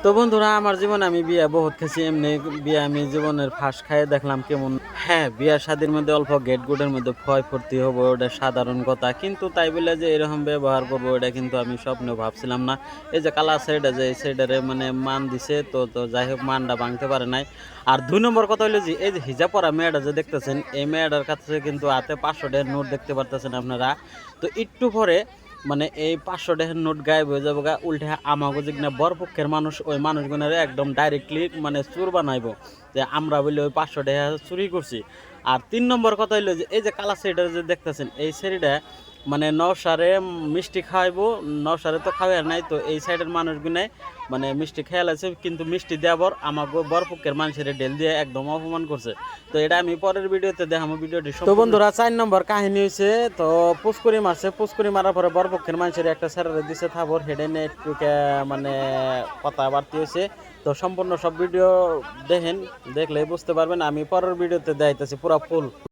তো বন্ধুরা, আমার জীবনে আমি বিয়া বহুত খেয়েছি। এমনি বিয়া আমি জীবনের ফার্স্ট খাইয়ে দেখলাম কেমন। হ্যাঁ, বিয়ার শাদির মধ্যে অল্প গেট গুডের মধ্যে ক্ষয় ফুর্তি হবো, ওটা সাধারণ কথা, কিন্তু তাই বলে যে এরকম ব্যবহার করবো এটা কিন্তু আমি স্বপ্নেও ভাবছিলাম না। এই যে কালা সাইডে যে এই সাইডারে মানে মান দিছে, তো যাই হোক মানটা ভাঙতে পারে নাই। আর 2 নম্বর কথা হইলো যে এই যে হিজাব পরা মেয়েটা যে দেখতেছেন, এই মেয়েটার কাছে কিন্তু হাতে 500 টাকার নোট দেখতে পারতেছেন আপনারা। তো একটু পরে মানে এই 500 টাকার নোট গায়েব হয়ে যাবো গা, উল্টে আমাকে যে কিনা বরপক্ষের মানুষ ওই মানুষগুলোরে একদম ডাইরেক্টলি মানে চোর বানাইবো, যে আমরা বলি ওই 500 টাকা চুরি করছি। আর 3 নম্বর কথা হইলো যে এই যে কালা সেরিটা যে দেখতেছেন, এই সেরিটা মানে নওশারে মিষ্টি খাওয়াইবো। নওশারে তো খাওয়ার নাই, তো এই সাইডের মানুষগুলো মানে মিষ্টি খেয়াল আছে, কিন্তু মিষ্টি দেওয়ার আমাকে বরপক্ষের মানুষের ঢেল দিয়ে একদম অপমান করছে। তো এটা আমি পরের ভিডিওতে দেখাবো ভিডিওটি। তো বন্ধুরা, 4 নম্বর কাহিনী হয়েছে, তো পুষ্করি মারছে, পুষ্করি মারার পরে বরপক্ষের মানুষের একটা স্যারের দিছে থাপর, হেডে নিয়ে একটু মানে কথা বাড়তি হয়েছে। তো সম্পূর্ণ সব ভিডিও দেখেন, দেখলেই বুঝতে পারবেন। আমি পরের ভিডিওতে দেখাইতেছি পুরো ফুল।